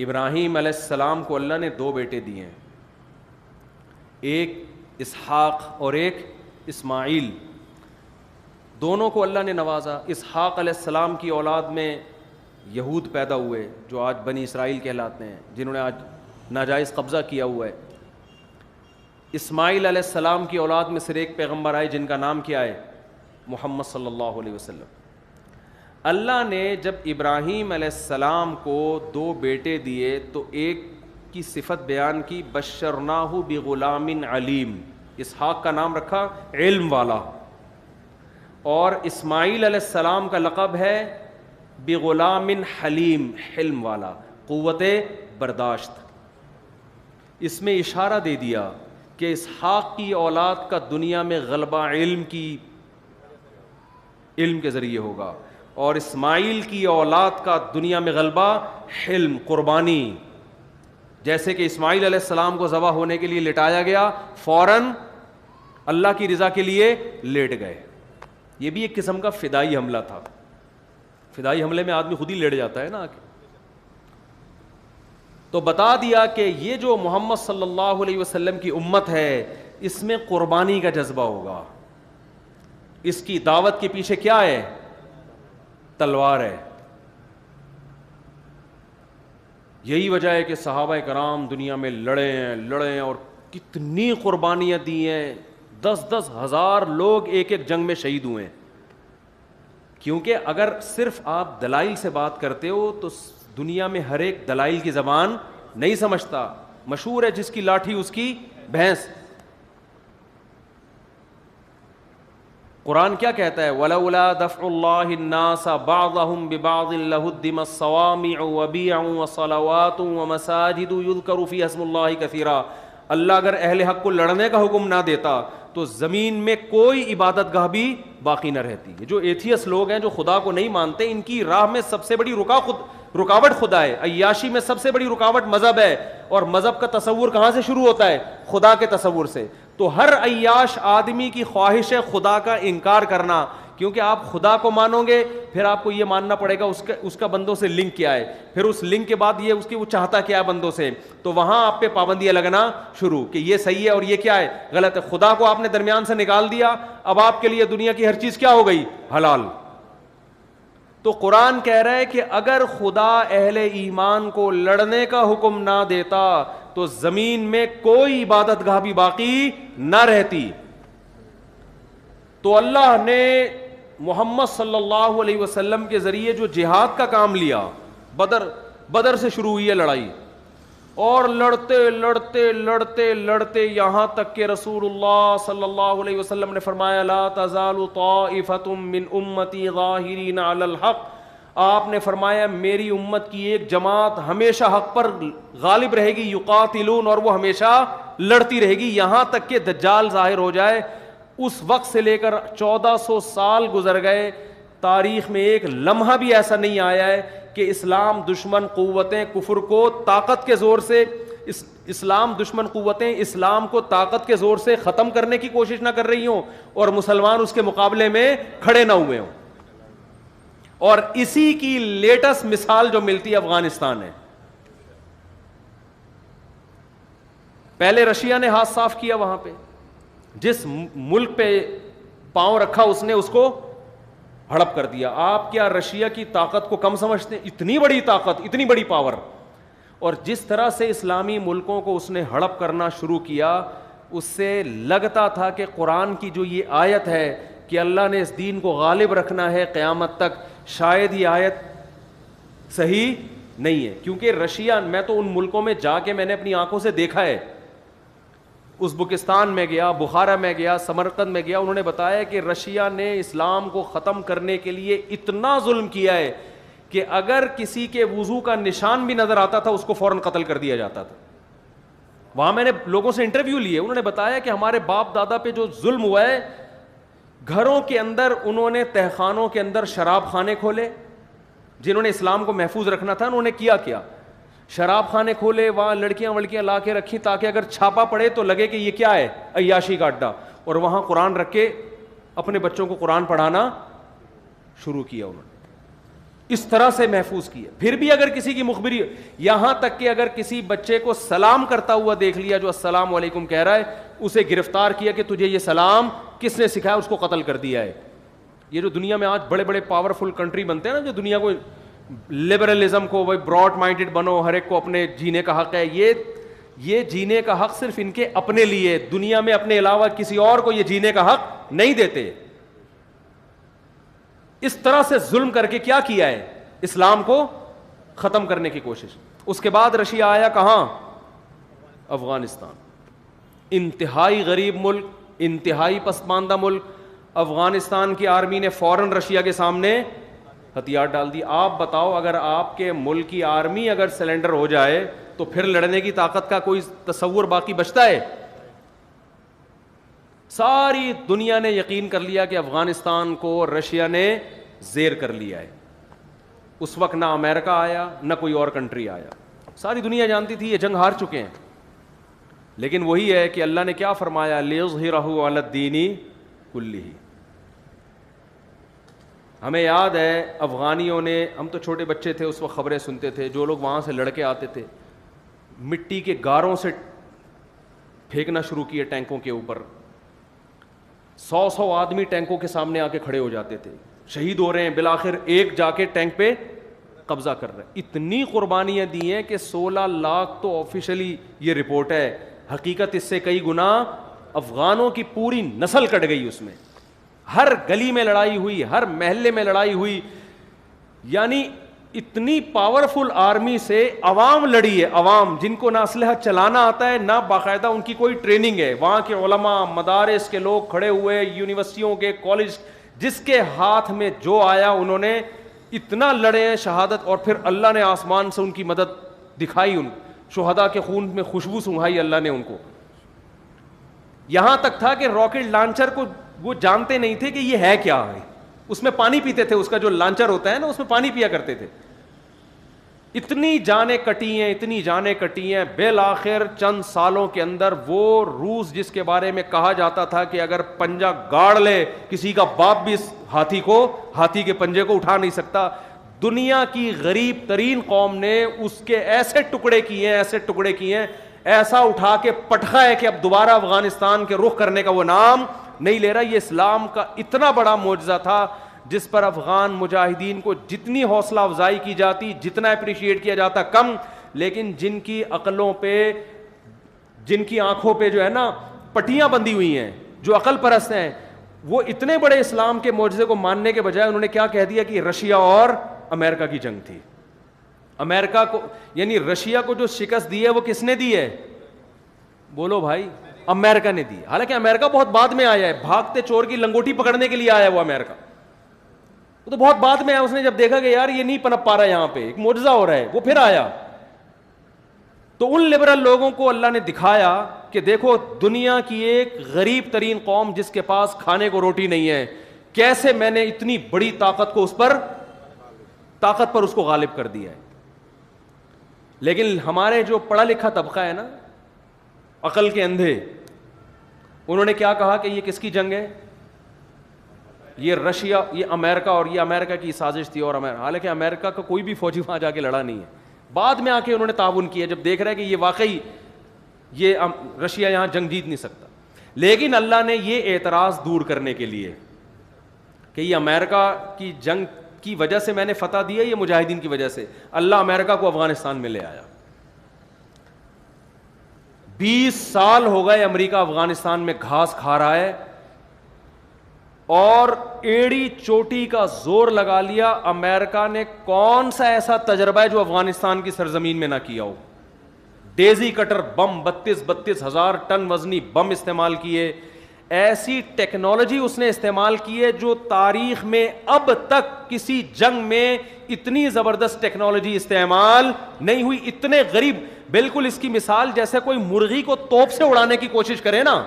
ابراہیم علیہ السلام کو اللہ نے دو بیٹے دیے ہیں, ایک اسحاق اور ایک اسماعیل. دونوں کو اللہ نے نوازا. اسحاق علیہ السلام کی اولاد میں یہود پیدا ہوئے جو آج بنی اسرائیل کہلاتے ہیں, جنہوں نے آج ناجائز قبضہ کیا ہوا ہے. اسماعیل علیہ السلام کی اولاد میں صرف ایک پیغمبر آئے جن کا نام کیا ہے, محمد صلی اللہ علیہ وسلم. اللہ نے جب ابراہیم علیہ السلام کو دو بیٹے دیے تو ایک کی صفت بیان کی, بشرناہ بغلام علیم. اسحاق کا نام رکھا علم والا, اور اسماعیل علیہ السلام کا لقب ہے بغلام حلیم, حلم والا, قوت برداشت. اس میں اشارہ دے دیا کہ اسحاق کی اولاد کا دنیا میں غلبہ علم کے ذریعے ہوگا, اور اسماعیل کی اولاد کا دنیا میں غلبہ حلم, قربانی. جیسے کہ اسماعیل علیہ السلام کو ذبح ہونے کے لیے لٹایا گیا, فوراً اللہ کی رضا کے لیے لیٹ گئے. یہ بھی ایک قسم کا فدائی حملہ تھا. فدائی حملے میں آدمی خود ہی لیٹ جاتا ہے نا. تو بتا دیا کہ یہ جو محمد صلی اللہ علیہ وسلم کی امت ہے, اس میں قربانی کا جذبہ ہوگا. اس کی دعوت کے پیچھے کیا ہے؟ تلوار ہے. یہی وجہ ہے کہ صحابہ کرام دنیا میں لڑے ہیں اور کتنی قربانیاں دی ہیں. 10,000 ہزار لوگ ایک ایک جنگ میں شہید ہوئے ہیں. کیونکہ اگر صرف آپ دلائل سے بات کرتے ہو تو دنیا میں ہر ایک دلائل کی زبان نہیں سمجھتا. مشہور ہے جس کی لاٹھی اس کی بھینس. قرآن کیا کہتا ہے؟ وَلَوْلَا دَفْعُ اللَّهِ النَّاسَ بَعْضَهُمْ بِبَعْضٍ لَهُدِّمَتْ الصَّوَامِعُ وَبِيَعٌ وَصَلَوَاتٌ وَمَسَاجِدُ يُذْكَرُ فِيهَا اسْمُ اللَّهِ كَثِيرًا. اللہ اگر اہل حق کو لڑنے کا حکم نہ دیتا تو زمین میں کوئی عبادت گاہ بھی باقی نہ رہتی. جو ایتھیس لوگ ہیں, جو خدا کو نہیں مانتے, ان کی راہ میں سب سے بڑی رکاوٹ خدا ہے. عیاشی میں سب سے بڑی رکاوٹ مذہب ہے, اور مذہب کا تصور کہاں سے شروع ہوتا ہے؟ خدا کے تصور سے. تو ہر عیاش آدمی کی خواہش ہے خدا کا انکار کرنا, کیونکہ آپ خدا کو مانو گے پھر آپ کو یہ ماننا پڑے گا اس کا بندوں سے لنک کیا ہے, پھر اس لنک کے بعد یہ اس کی وہ چاہتا کیا ہے بندوں سے. تو وہاں آپ پہ پابندیاں لگنا شروع کہ یہ صحیح ہے اور یہ کیا ہے, غلط ہے. خدا کو آپ نے درمیان سے نکال دیا, اب آپ کے لیے دنیا کی ہر چیز کیا ہو گئی؟ حلال. تو قرآن کہہ رہا ہے کہ اگر خدا اہل ایمان کو لڑنے کا حکم نہ دیتا تو زمین میں کوئی عبادت گاہ بھی باقی نہ رہتی. تو اللہ نے محمد صلی اللہ علیہ وسلم کے ذریعے جو جہاد کا کام لیا, بدر سے شروع ہوئی ہے لڑائی, اور لڑتے یہاں تک کہ رسول اللہ صلی اللہ علیہ وسلم نے فرمایا لا تزال طائفۃ من امتی ظاہرین علی الحق. آپ نے فرمایا میری امت کی ایک جماعت ہمیشہ حق پر غالب رہے گی, یقاتلون, اور وہ ہمیشہ لڑتی رہے گی یہاں تک کہ دجال ظاہر ہو جائے. اس وقت سے لے کر 1400 سال گزر گئے, تاریخ میں ایک لمحہ بھی ایسا نہیں آیا ہے کہ اسلام دشمن قوتیں کفر کو طاقت کے زور سے اسلام کو طاقت کے زور سے ختم کرنے کی کوشش نہ کر رہی ہوں اور مسلمان اس کے مقابلے میں کھڑے نہ ہوئے ہوں. اور اسی کی لیٹسٹ مثال جو ملتی ہے افغانستان ہے. پہلے رشیا نے ہاتھ صاف کیا, وہاں پہ جس ملک پہ پاؤں رکھا اس نے اس کو ہڑپ کر دیا. آپ کیا رشیا کی طاقت کو کم سمجھتے ہیں؟ اتنی بڑی طاقت, اتنی بڑی پاور. اور جس طرح سے اسلامی ملکوں کو اس نے ہڑپ کرنا شروع کیا, اس سے لگتا تھا کہ قرآن کی جو یہ آیت ہے کہ اللہ نے اس دین کو غالب رکھنا ہے قیامت تک, شاید یہ آیت صحیح نہیں ہے. کیونکہ رشیا, میں تو ان ملکوں میں جا کے میں نے اپنی آنکھوں سے دیکھا ہے. ازبکستان میں گیا, بخارا میں گیا, سمرقند میں گیا, انہوں نے بتایا کہ رشیا نے اسلام کو ختم کرنے کے لیے اتنا ظلم کیا ہے کہ اگر کسی کے وضو کا نشان بھی نظر آتا تھا اس کو فوراً قتل کر دیا جاتا تھا. وہاں میں نے لوگوں سے انٹرویو لیے, انہوں نے بتایا کہ ہمارے باپ دادا پہ جو ظلم ہوا ہے, گھروں کے اندر انہوں نے تہخانوں کے اندر شراب خانے کھولے, جنہوں نے اسلام کو محفوظ رکھنا تھا انہوں نے کیا شراب خانے کھولے, وہاں لڑکیاں لا کے رکھی تاکہ اگر چھاپا پڑے تو لگے کہ یہ کیا ہے, عیاشی کا اڈا. اور وہاں قرآن رکھ کے اپنے بچوں کو قرآن پڑھانا شروع کیا انہوں نے. اس طرح سے محفوظ کیا. پھر بھی اگر کسی کی مخبری, یہاں تک کہ اگر کسی بچے کو سلام کرتا ہوا دیکھ لیا جو السلام علیکم کہہ رہا ہے, اسے گرفتار کیا کہ تجھے یہ سلام کس نے سکھایا, اس کو قتل کر دیا ہے. یہ جو دنیا میں آج بڑے بڑے پاورفل کنٹری بنتے ہیں نا, جو دنیا کو لبرلزم کو براڈ مائنڈڈ بنو, ہر ایک کو اپنے جینے کا حق ہے, یہ جینے کا حق صرف ان کے اپنے لیے, دنیا میں اپنے علاوہ کسی اور کو یہ جینے کا حق نہیں دیتے. اس طرح سے ظلم کر کے کیا کیا ہے, اسلام کو ختم کرنے کی کوشش. اس کے بعد رشیا آیا کہاں, افغانستان. انتہائی غریب ملک, انتہائی پسماندہ ملک. افغانستان کی آرمی نے فوراً رشیا کے سامنے ہتھیار ڈال دی. آپ بتاؤ, اگر آپ کے ملک کی آرمی اگر سلنڈر ہو جائے تو پھر لڑنے کی طاقت کا کوئی تصور باقی بچتا ہے؟ ساری دنیا نے یقین کر لیا کہ افغانستان کو رشیا نے زیر کر لیا ہے. اس وقت نہ امریکہ آیا نہ کوئی اور کنٹری آیا, ساری دنیا جانتی تھی یہ جنگ ہار چکے ہیں. لیکن وہی ہے کہ اللہ نے کیا فرمایا, لِيُظْهِرَهُ عَلَى الدِّينِ كُلِّهِ. ہمیں یاد ہے افغانیوں نے, ہم تو چھوٹے بچے تھے اس وقت خبریں سنتے تھے, جو لوگ وہاں سے لڑکے آتے تھے مٹی کے گاروں سے پھینکنا شروع کیے ٹینکوں کے اوپر. 100 آدمی ٹینکوں کے سامنے آ کے کھڑے ہو جاتے تھے, شہید ہو رہے ہیں, بالآخر ایک جا کے ٹینک پہ قبضہ کر رہے ہیں. اتنی قربانیاں دی ہیں کہ 16 لاکھ تو آفیشلی یہ رپورٹ ہے, حقیقت اس سے کئی گنا. افغانوں کی پوری نسل کٹ گئی اس میں, ہر گلی میں لڑائی ہوئی, ہر محلے میں لڑائی ہوئی. یعنی اتنی پاورفل آرمی سے عوام لڑی ہے, عوام جن کو نہ اسلحہ چلانا آتا ہے نہ باقاعدہ ان کی کوئی ٹریننگ ہے. وہاں کے علماء, مدارس کے لوگ کھڑے ہوئے, یونیورسٹیوں کے, کالج, جس کے ہاتھ میں جو آیا انہوں نے اتنا لڑے ہیں شہادت. اور پھر اللہ نے آسمان سے ان کی مدد دکھائی, ان شہداء کے خون میں خوشبو سنگھائی اللہ نے ان کو. یہاں تک تھا کہ راکٹ لانچر کو وہ جانتے نہیں تھے کہ یہ ہے کیا ہے, اس میں پانی پیتے تھے, اس کا جو لانچر ہوتا ہے نا اس میں پانی پیا کرتے تھے. اتنی جانیں کٹی ہیں, اتنی جانیں کٹی ہیں. بالآخر چند سالوں کے اندر وہ روس جس کے بارے میں کہا جاتا تھا کہ اگر پنجہ گاڑ لے کسی کا باپ بھی اس ہاتھی کے پنجے کو اٹھا نہیں سکتا, دنیا کی غریب ترین قوم نے اس کے ایسے ٹکڑے کیے ہیں, ایسا اٹھا کے پٹخا ہے کہ اب دوبارہ افغانستان کے رخ کرنے کا وہ نام نہیں لے رہا. یہ اسلام کا اتنا بڑا معجزہ تھا جس پر افغان مجاہدین کو جتنی حوصلہ افزائی کی جاتی, جتنا اپریشیٹ کیا جاتا کم. لیکن جن کی عقلوں پہ, جن کی آنکھوں پہ جو ہے نا پٹیاں بندھی ہوئی ہیں, جو عقل پرست ہیں, وہ اتنے بڑے اسلام کے معجزے کو ماننے کے بجائے انہوں نے کیا کہہ دیا کہ رشیا اور امریکہ کی جنگ تھی. امریکہ کو, یعنی رشیا کو جو شکست دی ہے وہ کس نے دی ہے, بولو بھائی, امریکہ نے دی. حالانکہ امریکہ بہت بعد میں آیا ہے, بھاگتے چور کی لنگوٹی پکڑنے کے لیے آیا وہ امریکہ, وہ تو بہت بعد میں آیا. اس نے جب دیکھا کہ یار یہ نہیں پنپ پا رہا, یہاں پہ ایک معجزہ ہو رہا ہے, وہ پھر آیا. تو ان لبرل لوگوں کو اللہ نے دکھایا کہ دیکھو دنیا کی ایک غریب ترین قوم جس کے پاس کھانے کو روٹی نہیں ہے, کیسے میں نے اتنی بڑی طاقت پر اس کو غالب کر دیا ہے. لیکن ہمارے جو پڑھا لکھا طبقہ ہے نا, عقل کے اندھے, انہوں نے کیا کہا کہ یہ کس کی جنگ ہے, یہ رشیا, یہ امریکہ, اور یہ امریکہ کی سازش تھی. اور حالانکہ امریکہ کا کوئی بھی فوجی وہاں جا کے لڑا نہیں ہے, بعد میں آ کے انہوں نے تعاون کیا جب دیکھ رہا ہے کہ یہ واقعی یہ رشیا یہاں جنگ جیت نہیں سکتا. لیکن اللہ نے یہ اعتراض دور کرنے کے لیے کہ یہ امریکہ کی جنگ کی وجہ سے میں نے فتح دی ہے, یہ مجاہدین کی وجہ سے, اللہ امریکہ کو افغانستان میں لے آیا. 20 سال ہو گئے امریکہ افغانستان میں گھاس کھا رہا ہے, اور ایڑی چوٹی کا زور لگا لیا. امریکہ نے کون سا ایسا تجربہ ہے جو افغانستان کی سرزمین میں نہ کیا ہو. ڈیزی کٹر بم 32 ہزار ٹن وزنی بم استعمال کیے, ایسی ٹیکنالوجی اس نے استعمال کی ہے جو تاریخ میں اب تک کسی جنگ میں اتنی زبردست ٹیکنالوجی استعمال نہیں ہوئی. اتنے غریب, بالکل اس کی مثال جیسے کوئی مرغی کو توپ سے اڑانے کی کوشش کرے نا,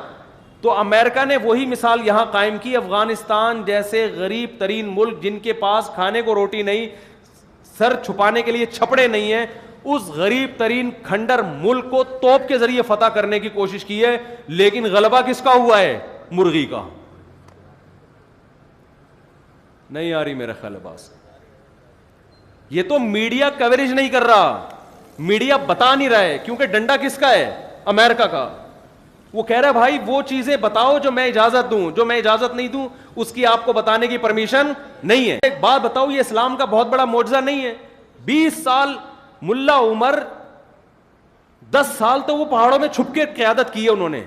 تو امریکہ نے وہی مثال یہاں قائم کی. افغانستان جیسے غریب ترین ملک جن کے پاس کھانے کو روٹی نہیں, سر چھپانے کے لیے چھپڑے نہیں ہیں, اس غریب ترین کھنڈر ملک کو توپ کے ذریعے فتح کرنے کی کوشش کی ہے. لیکن غلبہ کس کا ہوا ہے, مرغی کا. نہیں آ رہی میرا خیال ہے بات. یہ تو میڈیا کوریج نہیں کر رہا, میڈیا بتا نہیں رہا ہے, کیونکہ ڈنڈا کس کا ہے؟ امریکہ کا. وہ کہہ رہا ہے بھائی وہ چیزیں بتاؤ جو میں اجازت دوں, جو میں اجازت نہیں دوں اس کی آپ کو بتانے کی پرمیشن نہیں ہے. ایک بات بتاؤ, یہ اسلام کا بہت بڑا معجزہ نہیں ہے؟ 20 سال ملا عمر, 10 سال تو وہ پہاڑوں میں چھپ کے قیادت کی ہے انہوں نے.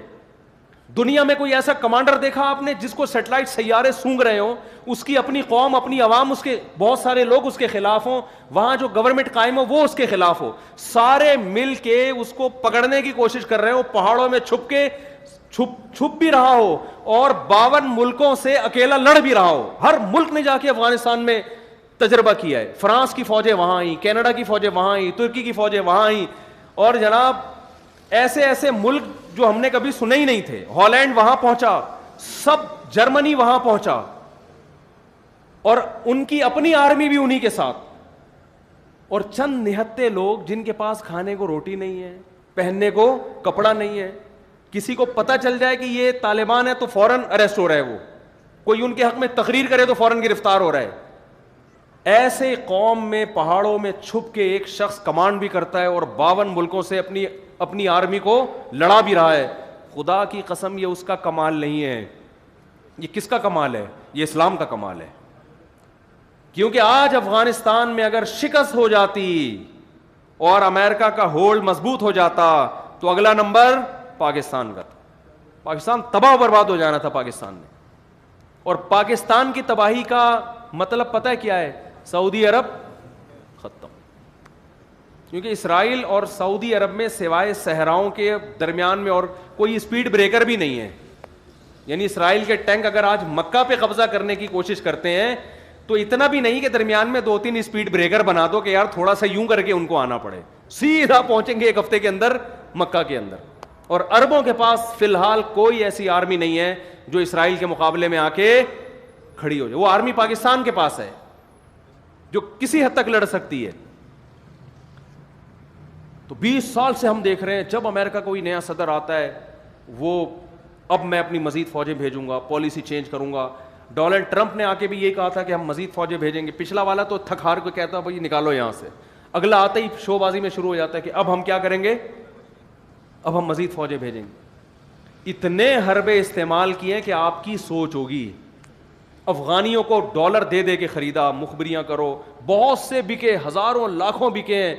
دنیا میں کوئی ایسا کمانڈر دیکھا آپ نے جس کو سیٹلائٹ سیارے سونگ رہے ہوں, اس کی اپنی قوم, اپنی عوام, اس کے بہت سارے لوگ اس کے خلاف ہوں, وہاں جو گورنمنٹ قائم ہو وہ اس کے خلاف ہو, سارے مل کے اس کو پکڑنے کی کوشش کر رہے ہو, پہاڑوں میں چھپ کے چھپ بھی رہا ہو, اور 52 ملکوں سے اکیلا لڑ بھی رہا ہو. ہر ملک نے جا کے افغانستان میں تجربہ کیا ہے. فرانس کی فوجیں وہاں آئیں, کینیڈا کی فوجیں وہاں آئیں, ترکی کی فوجیں وہاں آئیں, اور جناب ایسے ایسے ملک جو ہم نے کبھی سنے ہی نہیں تھے. ہالینڈ وہاں پہنچا, سب جرمنی وہاں پہنچا, اور ان کی اپنی آرمی بھی انہی کے ساتھ. اور چند نہتے لوگ جن کے پاس کھانے کو روٹی نہیں ہے, پہننے کو کپڑا نہیں ہے, کسی کو پتہ چل جائے کہ یہ طالبان ہے تو فوراً اریسٹ ہو رہا ہے, وہ کوئی ان کے حق میں تقریر کرے تو فوراً گرفتار ہو رہا ہے. ایسے قوم میں پہاڑوں میں چھپ کے ایک شخص کمانڈ بھی کرتا ہے اور 52 ملکوں سے اپنی آرمی کو لڑا بھی رہا ہے. خدا کی قسم یہ اس کا کمال نہیں ہے, یہ کس کا کمال ہے؟ یہ اسلام کا کمال ہے. کیونکہ آج افغانستان میں اگر شکست ہو جاتی اور امریکہ کا ہولڈ مضبوط ہو جاتا تو اگلا نمبر پاکستان کا تھا. پاکستان تباہ و برباد ہو جانا تھا پاکستان نے. اور پاکستان کی تباہی کا مطلب پتہ ہے کیا ہے؟ سعودی عرب ختم. کیونکہ اسرائیل اور سعودی عرب میں سوائے صحراؤں کے درمیان میں اور کوئی اسپیڈ بریکر بھی نہیں ہے. یعنی اسرائیل کے ٹینک اگر آج مکہ پہ قبضہ کرنے کی کوشش کرتے ہیں تو اتنا بھی نہیں کہ درمیان میں 2-3 اسپیڈ بریکر بنا دو کہ یار تھوڑا سا یوں کر کے ان کو آنا پڑے, سیدھا پہنچیں گے 1 ہفتے کے اندر مکہ کے اندر. اور عربوں کے پاس فی الحال کوئی ایسی آرمی نہیں ہے جو اسرائیل کے مقابلے میں آ کے کھڑی ہو جائے. وہ آرمی پاکستان کے پاس ہے جو کسی حد تک لڑ سکتی ہے. تو 20 سال سے ہم دیکھ رہے ہیں جب امریکہ کوئی نیا صدر آتا ہے وہ اب میں اپنی مزید فوجیں بھیجوں گا, پالیسی چینج کروں گا. ڈونلڈ ٹرمپ نے آ کے بھی یہ کہا تھا کہ ہم مزید فوجیں بھیجیں گے. پچھلا والا تو تھک ہار کو کہتا بھائی نکالو یہاں سے, اگلا آتا ہی شو بازی میں شروع ہو جاتا ہے کہ اب ہم کیا کریں گے, اب ہم مزید فوجیں بھیجیں گے. اتنے حربے استعمال کیے کہ آپ کی سوچ ہوگی. افغانیوں کو ڈالر دے دے کے خریدا, مخبریاں کرو, بہت سے بکے, ہزاروں لاکھوں بکے ہیں,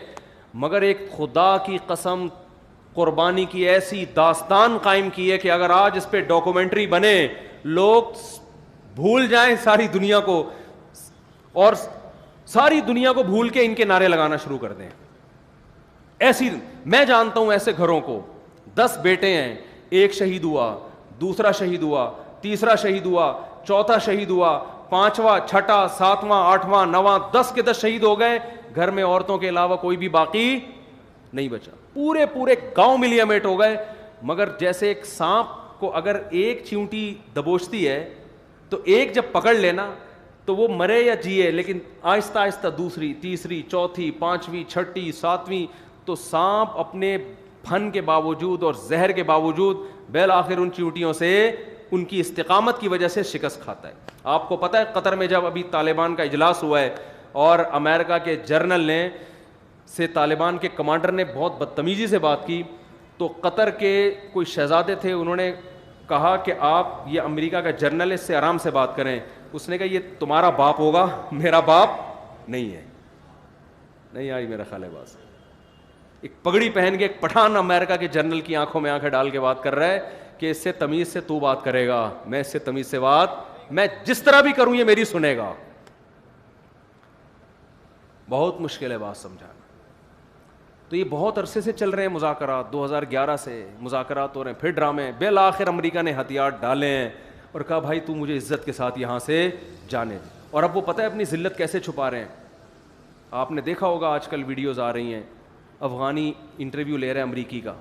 مگر ایک خدا کی قسم قربانی کی ایسی داستان قائم کی ہے کہ اگر آج اس پہ ڈاکومنٹری بنے لوگ بھول جائیں ساری دنیا کو, اور ساری دنیا کو بھول کے ان کے نعرے لگانا شروع کر دیں. ایسی میں جانتا ہوں ایسے گھروں کو, 10 بیٹے ہیں, ایک شہید ہوا, دوسرا شہید ہوا, تیسرا شہید ہوا, چوتھا شہید ہوا, 5واں, 6واں, 7واں, 8واں, 9واں, 10 کے 10 شہید ہو گئے. گھر میں عورتوں کے علاوہ کوئی بھی باقی نہیں بچا. پورے گاؤں ملیامیٹ ہو گئے. مگر جیسے ایک سانپ کو اگر ایک چیونٹی دبوچتی ہے تو ایک جب پکڑ لینا تو وہ مرے یا جیے, لیکن آہستہ آہستہ دوسری, تیسری, چوتھی, 5ویں, 6ٹھی, 7ویں, تو سانپ اپنے پھن کے باوجود اور زہر کے باوجود بالآخر ان چیونٹیوں سے ان کی استقامت کی وجہ سے شکست کھاتا ہے. آپ کو پتہ ہے قطر میں جب ابھی طالبان کا اجلاس ہوا ہے اور امریکہ کے جرنل نے سے طالبان کے کمانڈر نے بہت بدتمیزی سے بات کی, تو قطر کے کوئی شہزادے تھے, انہوں نے کہا کہ آپ یہ امریکہ کا جرنل ہے, اس سے آرام سے بات کریں. اس نے کہا یہ تمہارا باپ ہوگا, میرا باپ نہیں ہے. نہیں آئی میرا خیال ہے بات. ایک پگڑی پہن کے ایک پٹھان امریکہ کے جنرل کی آنکھوں میں آنکھیں ڈال کے بات کر رہا ہے کہ اس سے تمیز سے تو بات کرے گا, میں اس سے تمیز سے بات, میں جس طرح بھی کروں یہ میری سنے گا. بہت مشکل ہے بات سمجھانا. تو یہ بہت عرصے سے چل رہے ہیں مذاکرات, 2011 سے مذاکرات ہو رہے ہیں, پھر ڈرامے. بالآخر امریکہ نے ہتھیار ڈالے ہیں اور کہا بھائی تو مجھے عزت کے ساتھ یہاں سے جانے دے. اور اب وہ پتہ ہے اپنی ذلت کیسے چھپا رہے ہیں. آپ نے دیکھا ہوگا آج کل ویڈیوز آ رہی ہیں, افغانی انٹرویو لے رہے ہیں امریکی کا.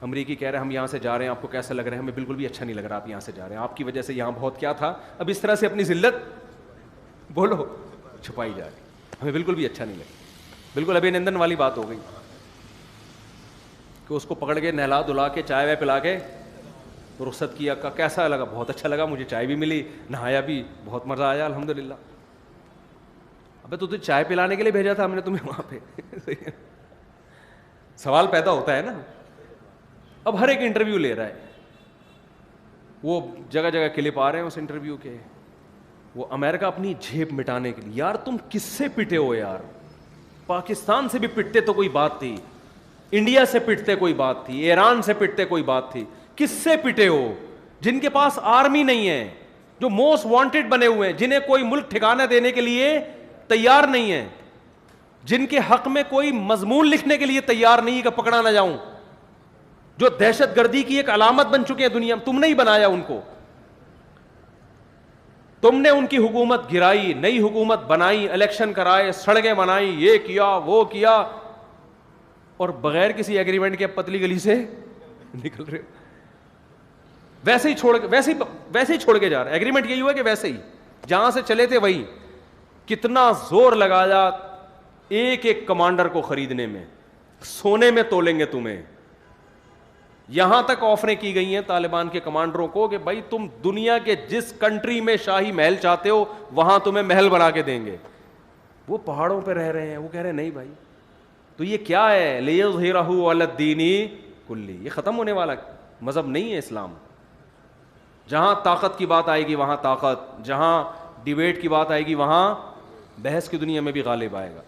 امریکی کہہ رہے ہیں ہم یہاں سے جا رہے ہیں, آپ کو کیسا لگ رہا ہے؟ ہمیں بالکل بھی اچھا نہیں لگ رہا آپ یہاں سے جا رہے ہیں, آپ کی وجہ سے یہاں بہت کیا تھا. اب اس طرح سے اپنی ذلت بولو چھپائی جا رہی, ہمیں بالکل بھی اچھا نہیں لگا. بالکل ابھی نندن والی بات ہو گئی کہ اس کو پکڑ کے نہلا دھلا کے چائے وائے پلا کے رخصت کیا. کیسا لگا؟ بہت اچھا لگا, مجھے چائے بھی ملی, نہایا بھی, بہت مزہ آیا الحمدللہ. ابے تو تجھے چائے پلانے کے لیے بھیجا تھا ہم نے تمہیں وہاں پہ. سوال پیدا ہوتا ہے نا. اب ہر ایک انٹرویو لے رہا ہے, وہ جگہ جگہ کلپ آ رہے ہیں اس انٹرویو کے. وہ امریکہ اپنی جھیپ مٹانے کے لیے, یار تم کس سے پٹے ہو یار؟ پاکستان سے بھی پٹتے تو کوئی بات تھی, انڈیا سے پٹتے کوئی بات تھی, ایران سے پٹتے کوئی بات تھی, کس سے پٹے ہو؟ جن کے پاس آرمی نہیں ہے, جو موسٹ وانٹیڈ بنے ہوئے ہیں, جنہیں کوئی ملک ٹھکانہ دینے کے لیے تیار نہیں ہے, جن کے حق میں کوئی مضمون لکھنے کے لیے تیار نہیں کہ پکڑا نہ جاؤں, جو دہشت گردی کی ایک علامت بن چکے ہیں دنیا میں. تم نے ہی بنایا ان کو, تم نے ان کی حکومت گرائی, نئی حکومت بنائی, الیکشن کرائے, سڑکیں بنائی, یہ کیا وہ کیا, اور بغیر کسی ایگریمنٹ کے پتلی گلی سے نکل رہے. ویسے ہی چھوڑ کے جا رہے. ایگریمنٹ یہی ہوا کہ ویسے ہی جہاں سے چلے تھے وہی. کتنا زور لگایا ایک ایک کمانڈر کو خریدنے میں, سونے میں تولیں گے تمہیں. یہاں تک آفریں کی گئی ہیں طالبان کے کمانڈروں کو کہ بھائی تم دنیا کے جس کنٹری میں شاہی محل چاہتے ہو وہاں تمہیں محل بنا کے دیں گے. وہ پہاڑوں پہ رہ رہے ہیں, وہ کہہ رہے ہیں نہیں بھائی تو یہ کیا ہے, لِیُظْہِرَهُ عَلَى الدِّینِ کُلِّهِ, یہ ختم ہونے والا مذہب نہیں ہے اسلام. جہاں طاقت کی بات آئے گی وہاں طاقت, جہاں ڈیبیٹ کی بات آئے گی وہاں بحث کی دنیا میں بھی غالب آئے گا.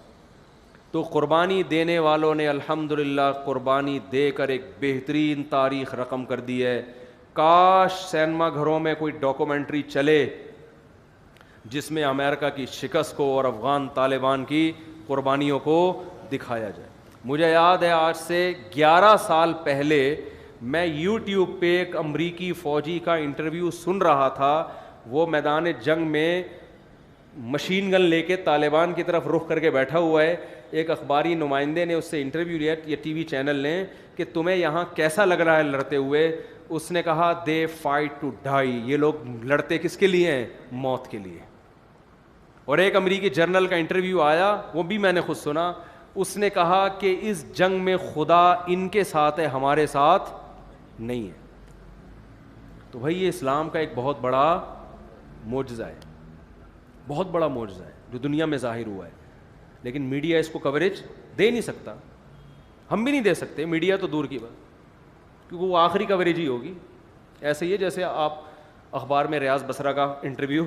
تو قربانی دینے والوں نے الحمدللہ قربانی دے کر ایک بہترین تاریخ رقم کر دی ہے. کاش سینما گھروں میں کوئی ڈاکومنٹری چلے جس میں امریکہ کی شکست کو اور افغان طالبان کی قربانیوں کو دکھایا جائے. مجھے یاد ہے آج سے 11 سال پہلے میں یوٹیوب پہ ایک امریکی فوجی کا انٹرویو سن رہا تھا. وہ میدان جنگ میں مشین گن لے کے طالبان کی طرف رخ کر کے بیٹھا ہوا ہے. ایک اخباری نمائندے نے اس سے انٹرویو لیا, یہ ٹی وی چینل نے, کہ تمہیں یہاں کیسا لگ رہا ہے لڑتے ہوئے؟ اس نے کہا دے فائٹ ٹو ڈائی, یہ لوگ لڑتے کس کے لیے ہیں؟ موت کے لیے. اور ایک امریکی جرنل کا انٹرویو آیا, وہ بھی میں نے خود سنا, اس نے کہا کہ اس جنگ میں خدا ان کے ساتھ ہے, ہمارے ساتھ نہیں ہے. تو بھائی یہ اسلام کا ایک بہت بڑا معجزہ ہے, بہت بڑا معجزہ ہے جو دنیا میں ظاہر ہوا ہے. لیکن میڈیا اس کو کوریج دے نہیں سکتا, ہم بھی نہیں دے سکتے, میڈیا تو دور کی بات, کیونکہ وہ آخری کوریج ہی ہوگی. ایسے ہی ہے جیسے آپ اخبار میں ریاض بصرہ کا انٹرویو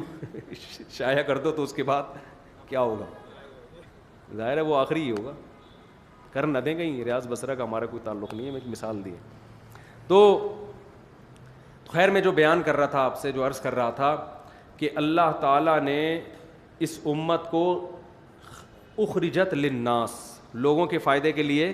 شائع کر دو تو اس کے بعد کیا ہوگا؟ ظاہر ہے وہ آخری ہی ہوگا, کر نہ دیں کہیں. ریاض بصرہ کا ہمارا کوئی تعلق نہیں ہے, میں ایک مثال دی ہے. تو خیر میں جو بیان کر رہا تھا آپ سے, جو عرض کر رہا تھا کہ اللہ تعالیٰ نے اس امت کو اخرجت للناس, لوگوں کے فائدے کے لیے